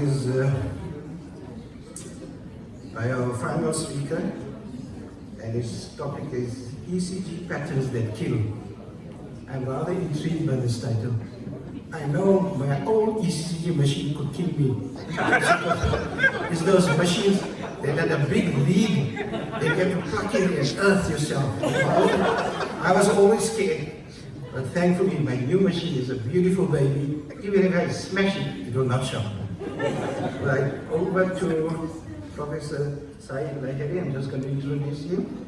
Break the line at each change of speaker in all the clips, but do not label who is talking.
is by our final speaker, and his topic is ECG patterns that kill. I'm rather intrigued by this title. I know my old ECG machine could kill me. It's those machines that had a big lead, they get to plug in and earth yourself. I was always scared, but thankfully my new machine is a beautiful baby. Even if I smash it, it will not shock. Right, over to Professor Lahri. I'm just going to introduce him.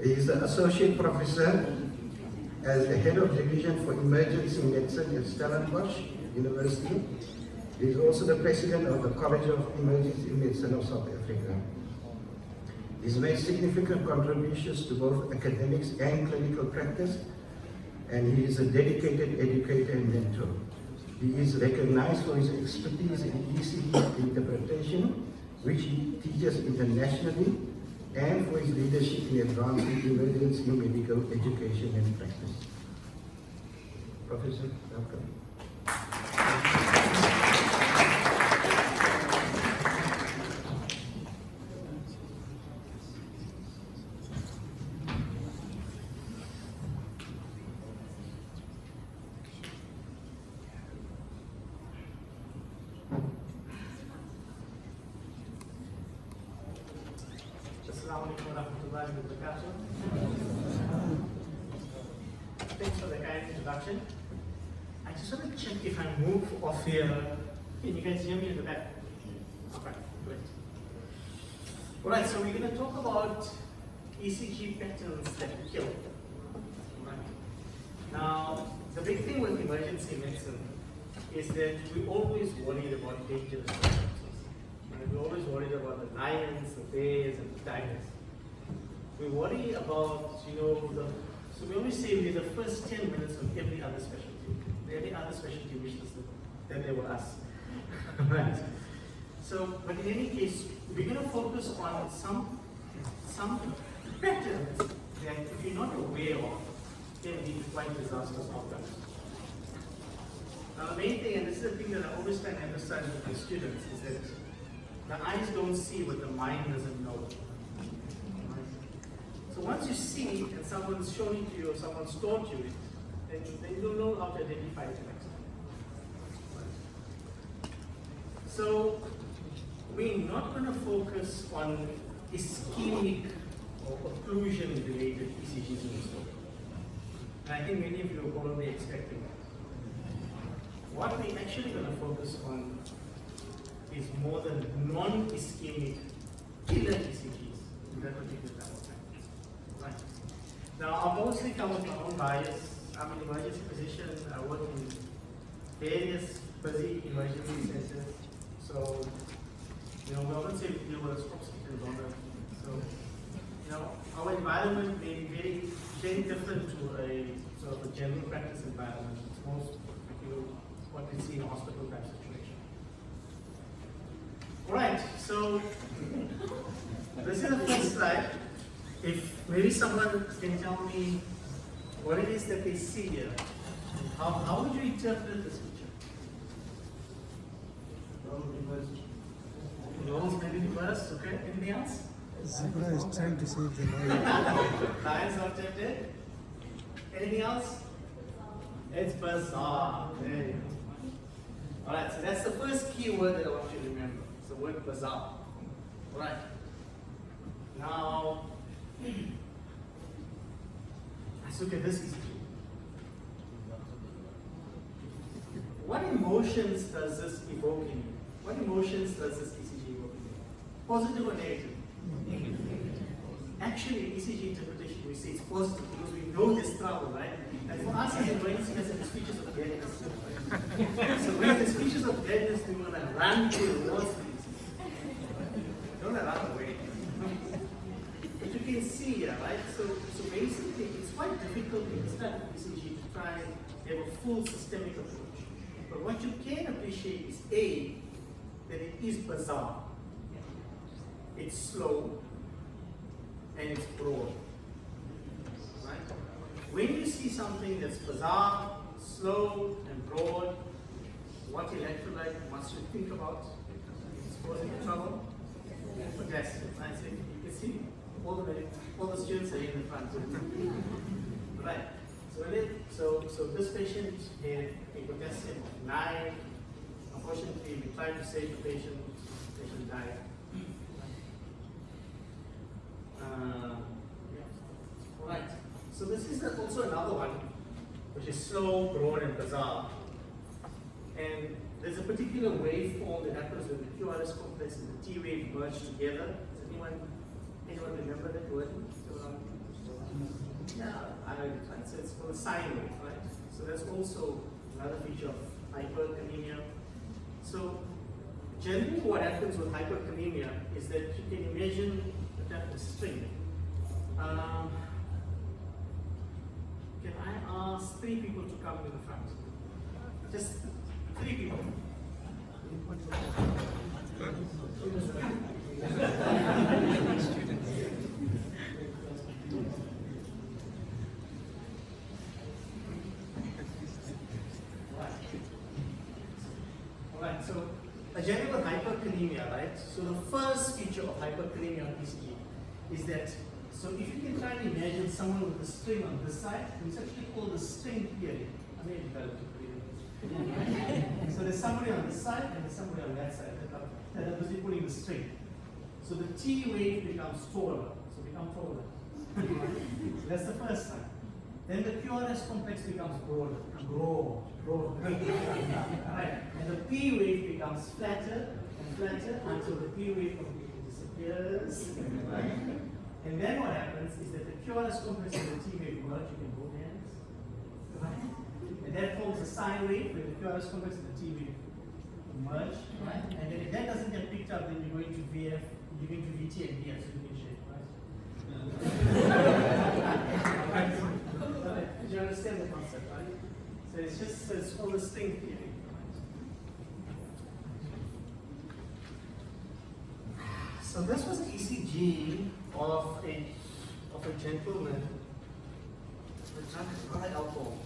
He's the Associate Professor as the Head of Division for Emergency Medicine at Stellenbosch University. He is also the President of the College of Emergency Medicine of South Africa. He's made significant contributions to both academics and clinical practice, and he is a dedicated educator and mentor. He is recognized for his expertise in ECG interpretation, which he teaches internationally, and for his leadership in advancing emergency medical education and practice. Professor, welcome.
Thanks for the kind introduction. I just want to check if I move off here. Can you guys hear me in the back? Okay, great. Alright, so we're going to talk about ECG patterns that kill. Right. Now, the big thing with emergency medicine is that we always worried about dangerous substances. We're always worried about the lions, the bears, and the tigers. We worry about, so we always say we're the first 10 minutes of every other specialty. Every other specialty wishes that they were us. Right. So, but in any case, we're going to focus on some patterns that if you're not aware of, can be quite disastrous outcomes. Now, the main thing, and this is the thing that I always try to emphasize with my students, is that the eyes don't see what the mind doesn't know. So once you see and someone's shown it to you or someone's taught you it, then you'll know how to identify it next time. So we're not going to focus on ischemic or occlusion related ECGs in this talk. And I think many of you are probably expecting that. What we're actually going to focus on is more than non-ischemic killer ECGs in that particular time of time. Right. Now, I mostly come with my own bias. I'm an emergency physician. I work in various busy emergency centers. So, we often say we deal with obstacles on that. So, our environment may be very different to a sort of a general practice environment. It's most what we see in a hospital type situation. All right, so this is the first slide. If maybe someone can tell me what it is that they see here, how would you interpret this picture? Rose maybe first, okay? Anything else?
Zebra is trying to save the lion.
Lion's not tempted. Anything else? It's bizarre. There you go. Alright, so that's the first key word that I want you to remember. It's the word bizarre. Alright. Now, let's look at this ECG. What emotions does this evoke in you? What emotions does this ECG evoke in you? Positive or negative? Actually, ECG interpretation, we say it's positive because we know this trouble, right? And for us as emergency, it's features of deadness. So when there's features of deadness, we want to run towards these. Don't run away. But you can see here, right? So basically, it's quite difficult in this type of ECG to try and have a full systemic approach. But what you can appreciate is A, that it is bizarre. It's slow and it's broad. Right? When you see something that's bizarre, slow, and broad, what electrolyte must you think about? causing the trouble? Potassium. I see. You can see all the students are in the front. Right. So this patient had a potassium of 9. Unfortunately, we tried to save the patient. The patient died. Right. So this is also another one, which is slow, broad, and bizarre. And there's a particular waveform that happens when the QRS complex and the T wave merge together. Does anyone remember that word? Yeah, so it's called a sine wave, right? So that's also another feature of hyperkalemia. So generally what happens with hyperkalemia is that you can imagine a type of string. Can I ask 3 people to come to the front? Just 3 people. Alright, so generally with hyperkalemia, right? So the first feature of hyperkalemia on ECG is that, so if you can try and imagine someone with a string on this side, it's actually called the string theory. I may have developed it really. So there's somebody on this side and there's somebody on that side that are busy pulling the string. So the T wave becomes taller, so become taller. So that's the first sign. Then the QRS complex becomes broader. Right. And the P wave becomes flatter and flatter until the P wave completely disappears. Right. And then what happens is that the QRS complex and the T wave merge, you can hold hands. Right. And that forms a sine wave where the QRS complex and the T wave merge. Right. And then if that doesn't get picked up, then you're going to VF, you're going to VT and VF, so you can shake, right? Do you understand the concept, right? So it's called the string theory. So this was an ECG of a gentleman with high alcohol.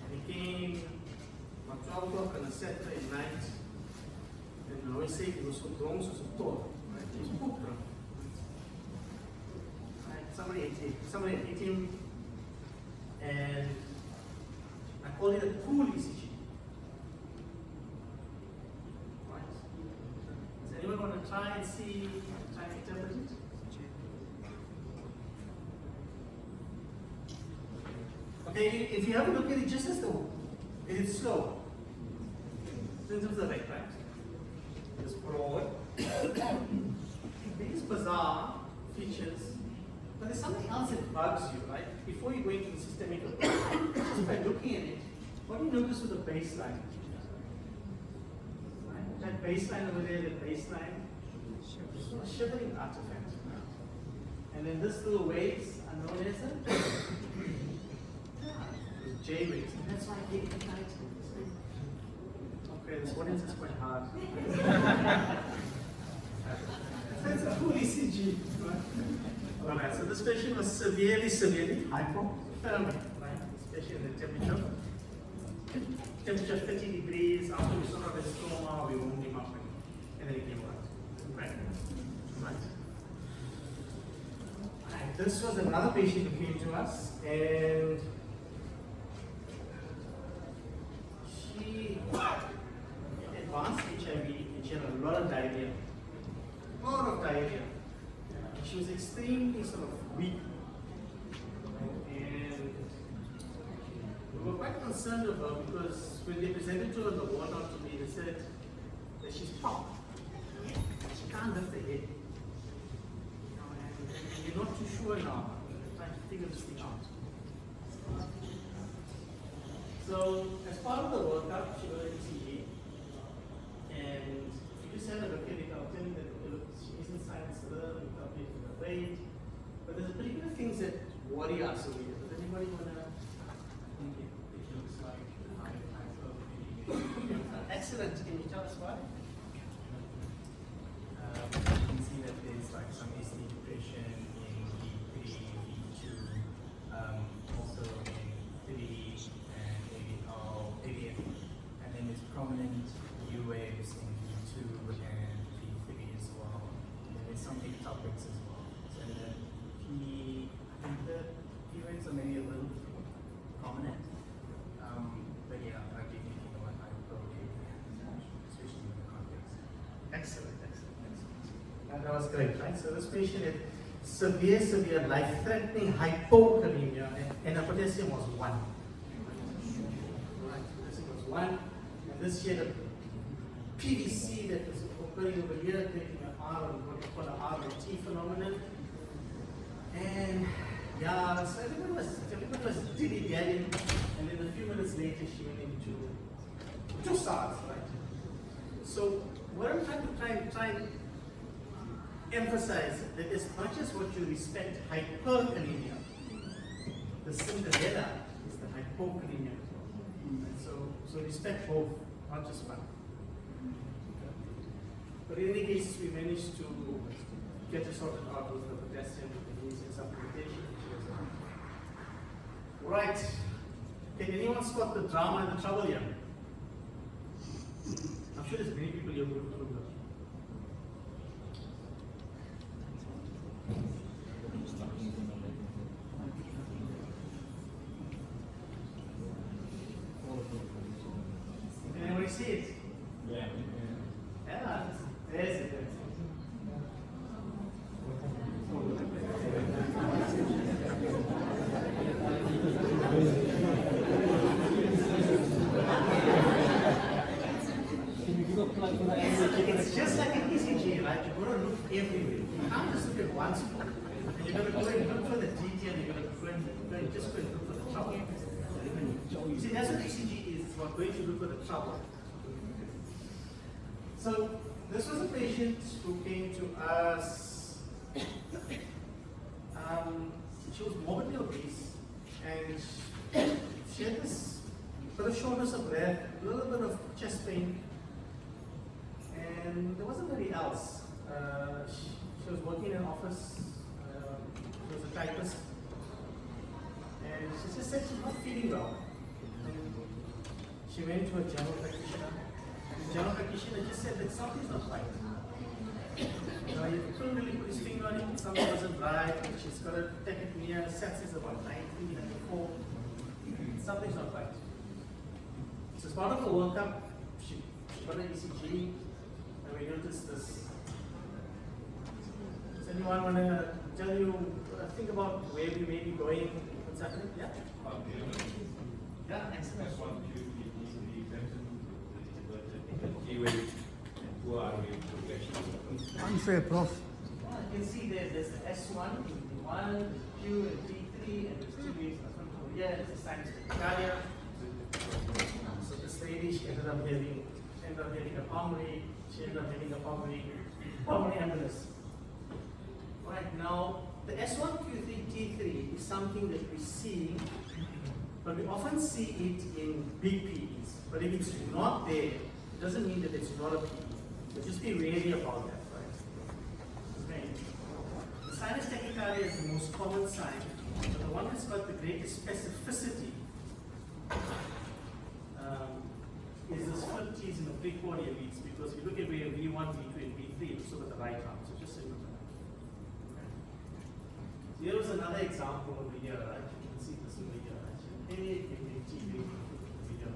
And he came about 12 o'clock on a Saturday night. And I always say he was so drunk, so tall. Right? He was poop drunk. Right? Somebody had hit him. And I call it a pool ECG. Right? Does anyone want to try and interpret it? Okay, if you have a look at it just as though it is slow. In terms of like, right? It's broad. These bizarre features. But there's something else that bugs you, right? Before you go into the systemic approach, just by looking at it, what do you notice with the baseline? Right? That baseline over there, the baseline, it's sort of shivering artifact. And then this little waves are known as a J waves. And that's why I get it. Okay, this audience is quite hard. That's a cool ECG. Right? Alright, so this patient was severely hypothermic, right? Especially in the temperature. Temperature 30 degrees, after we saw his trauma, we warmed him up and then he came out. Right. Right. This was another patient who came to us and she had advanced HIV and she had a lot of diarrhea. She was extremely sort of weak. And we were quite concerned of her because when they presented to her the ward to me, they said that she's popped. She can't lift her head. And you're not too sure now. We're trying to figure this thing out. So as part of the workup, she got an ECG. And you just had a look at it, I'll tell you that she isn't science alert, weight, but there's particular things that worry us over here. Does anybody want to? I think it looks like excellent. Can you tell us why?
You can see that there's like some ST depression in V3, V2, also in 3 and AVF, and then there's prominent U waves in V2 and V3.
Excellent, excellent, excellent. And that was great, right? So this patient had severe, life-threatening hypokalemia, and her potassium was 1. Right, potassium was 1. And this year, the PVC that was occurring over here, taking an R, what we call an RT phenomenon. And yeah, so everybody was dilly-dallying, and then a few minutes later, she went into 2 stars, right? So what I'm trying to emphasize that as much as what you respect hyperkalemia, the Cinderella is the hypokalemia. And so respect both, not just one. But in any case, we managed to get it sorted out with the potassium, with the using supplementation. Right. Can anyone spot the drama and the trouble here? I'm sure there's many people here who will know. Can anybody see it? Yeah. Yeah, there's it. It's just like an ECG, right? You're going to look everywhere. You can't just look at one spot. And you're going to go and look for the detail, you're going to go and just go and look for the trouble. See, that's what ECG is, we're going to look for the trouble. So, this was a patient who came to us. She was morbidly obese, and she had this bit of shortness of breath, a little bit of chest pain, and there wasn't very else. She was working in an office, she was a typist, and she just said she's not feeling well. And she went to a general practitioner, and the general practitioner just said that something's not right. You know, he couldn't really put his finger on it, something wasn't right, she's got a tachypnea, SATS is about 90, 94, something's not right. So as part of the workup, she got an ECG, and we noticed this. Does anyone want to tell you, think about where we may be going, what's happening? Yeah? Yeah, excellent.
Unfair, Prof.
You can see there's the S1, T1, Q, and T3, and there's 2 waves over here. There's a sinus tachycardia. So this lady, she ended up having a pulmonary, pulmonary embolus. Right now, the S1, Q3, T3 is something that we see, but we often see it in big PEs. But if it's not there, it doesn't mean that it's not a PE. So just be wary about that, right? Okay. The sinus tachycardia is the most common sign, but the one that's got the greatest specificity is this 50s in the precordial leads, because if you look at where V1, V2, and V3, it's over the right arm. So just so you know. Okay. So here was another example over here, right? You can see this over here, right? A, T, over here.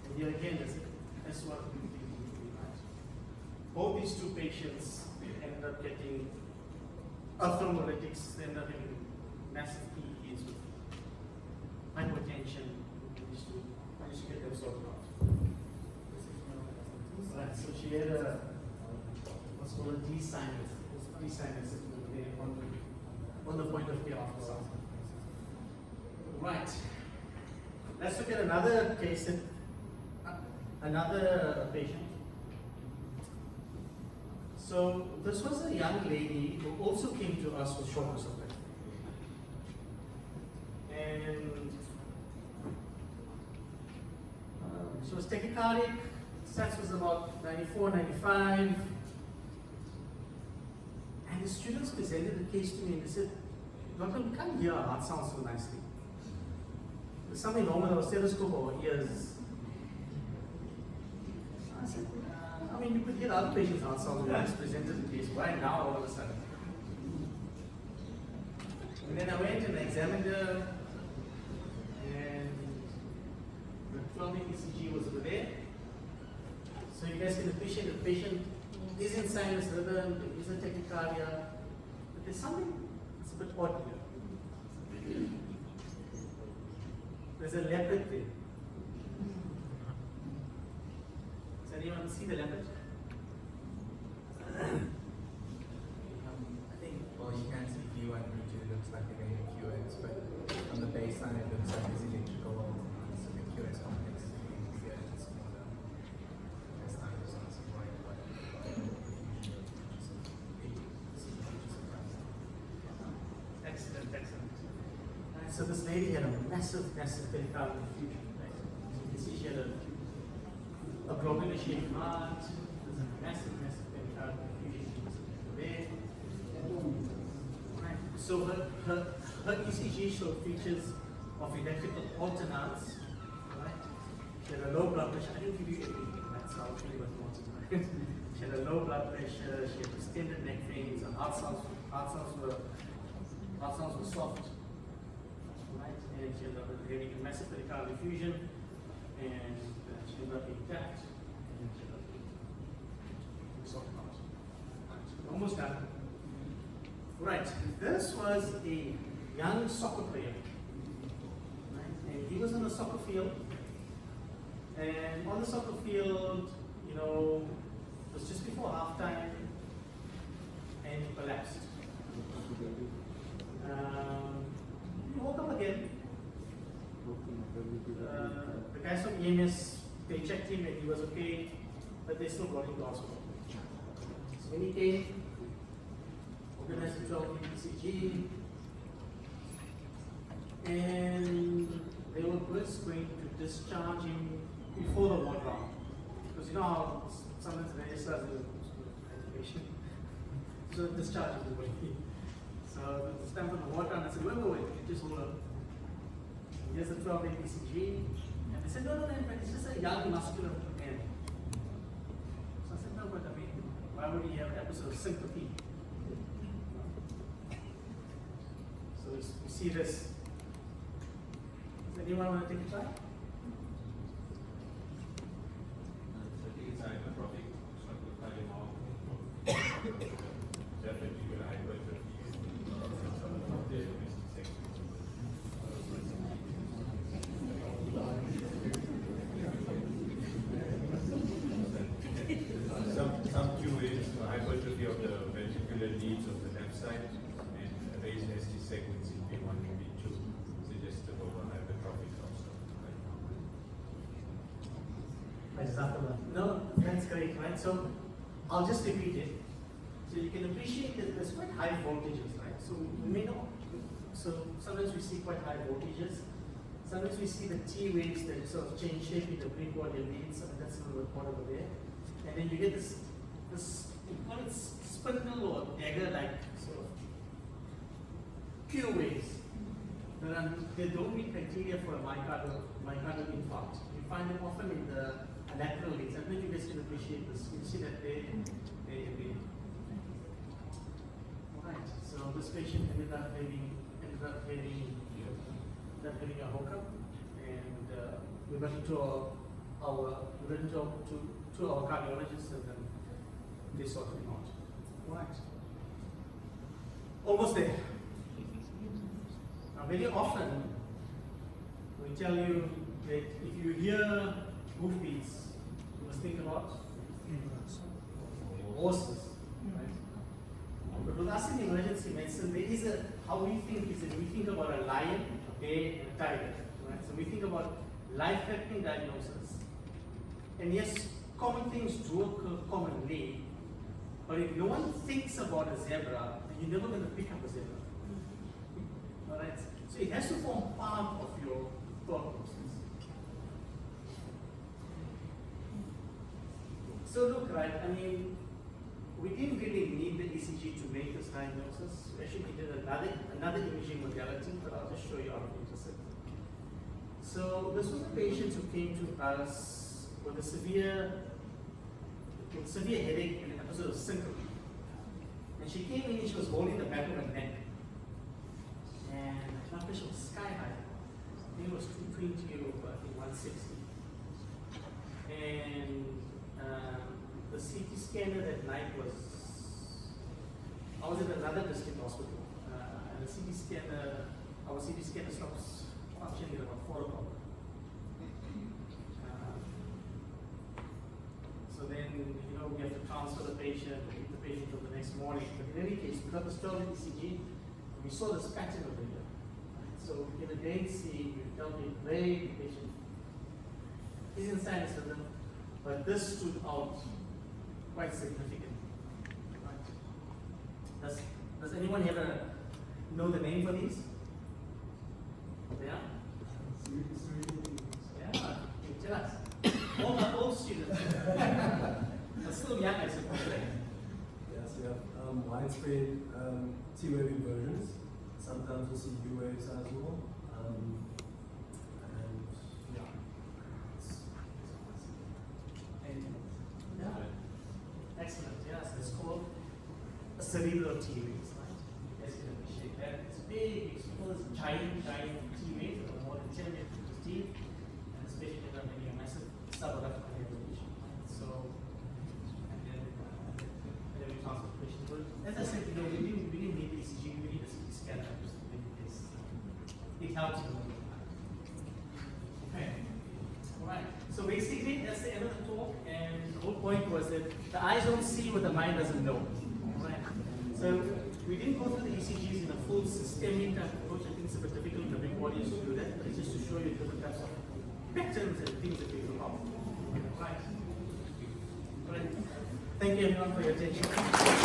And here again, there's S1, V3, right? Both these 2 patients ended up getting arthromyelitics, they ended up having massive PEs with hypotension. Managed to get them sorted out. Right, so she had what's called a D-sinus on the point of care after something. Right. Let's look at another case, another patient. So this was a young lady who also came to us with shortness of breath. And she was tachycardic, SATS was about 94, 95. And the students presented the case to me and they said, Doctor, we can't hear our heart sound so nicely. There's something wrong with our stethoscope or our ears. I said, I mean, you could hear other patients' heart sound when I just presented the case. Why now all of a sudden? And then I went and examined her, and the 12-lead ECG was over there. So you guys can appreciate the patient is in sinus rhythm, there is a tachycardia, but there's something that's a bit odd here. There's a leopard there. Does anyone see the leopard?
I think, well, you can see V1, V2 looks like a main QX, but on the baseline it looks like it's electrical alternates. So the QX complex is getting bigger and smaller as time goes on. So why
Excellent, excellent. Right, so this lady had a massive pericardial effusion. Right? So you can see she had a globally shaped heart. There's a massive pericardial effusion there. Right. So her ECG showed features of electrical alternates. Right? She had a low blood pressure. I didn't give you everything, right? So I'll tell you what more tonight. She had a low blood pressure. She had distended neck veins. Her heart sounds were soft, right? And she ended up having a massive pericardial effusion, and she ended up intact, and she ended up being soft out. Right. Almost done. Right. This was a young soccer player, right? And he was on the soccer field, and on the soccer field, you know, it was just before halftime, and he collapsed. He woke up again. The guys from EMS, they checked him and he was okay, but they still brought him to hospital. So when he came, organized a 12 ECG, and they were first going to discharge him before the ward round. Because you know how sometimes the registrar is education. So discharge is the way. So it's time for the water, and I said, wait, just hold on. Here's the 12 ECG. And they said, no, in fact, it's just a young muscular man. So I said, no, but I mean, why would he have an episode of syncope? So we see this. Does anyone want to take a try?
Some QAs, hypertrophy of the ventricular leads of the left side, and raised ST segments in V1 and V2, suggestive of a hypertrophic also.
No, that's great, right? So I'll just repeat it. So you can appreciate that there's quite high voltages, right? So we may know. So sometimes we see quite high voltages. Sometimes we see the T waves that sort of change shape in the precordial leads. I mean, that's a little report over there. And then you get this we call it spindle or dagger-like sort of Q waves. They don't meet criteria for a myocardial infarct. You find them often in the lateral leads. I think you guys can appreciate this. You see that they. Right. So this patient ended up having a hookup, and we went to our cardiologist, and then they sorted him out. Right. Almost there. Now, very often we tell you that if you hear hoofbeats, you must think about horses. Right? But with us in emergency medicine, there is how we think is that we think about a lion, a bear, and a tiger. Right? So we think about life-threatening diagnosis. And yes, common things do occur commonly, but if no one thinks about a zebra, then you're never going to pick up a zebra. Alright? So it has to form part of your thought process. So look, right, I mean, we didn't really need the ECG to make this diagnosis. We actually needed another imaging modality, but I'll just show you how to use it. So this was a patient who came to us with a severe headache and an episode of syncope. And she came in and she was holding the back of her neck. And her blood pressure was sky high. I think it was 220 over, I think 160. And the CT scanner that night was, I was in another district hospital, and the CT scanner, our CT scanner stops functioning at about 4 o'clock. So then, you know, we have to transfer the patient, keep the patient till the next morning. But in any case, we got the stolen ECG, and we saw this pattern over here. Right? So we can again see, we calculate very the patient is in sinus rhythm, but this stood out quite significantly. Right? Does anyone ever know the name for these? Yeah? Yeah, tell us. All my old students. But still young, I suppose, right?
Yes, we have widespread T-wave inversions. Sometimes we see U-waves as well. And yeah,
Yeah. Excellent. Yes, it's called a cerebral T-waves, right? You guys can appreciate that. It's big, it's full, it's giant T-waves that are more than 10 meters deep, and especially when they're making a massive subarachnoid evolution. So, and then we transfer the patient. But as I said, you know, we didn't need the ECG, we need the CT scanner because it helps a lot. Okay. Alright. So basically that's the end of the talk, and the whole point was that the eyes don't see what the mind doesn't know. Alright. So we didn't go through the ECGs in a full systemic type approach. I think it's a bit difficult in a big audience to do that, but it's just to show you different types of patterns and things that we look out. Right. Alright. Thank you everyone for your attention.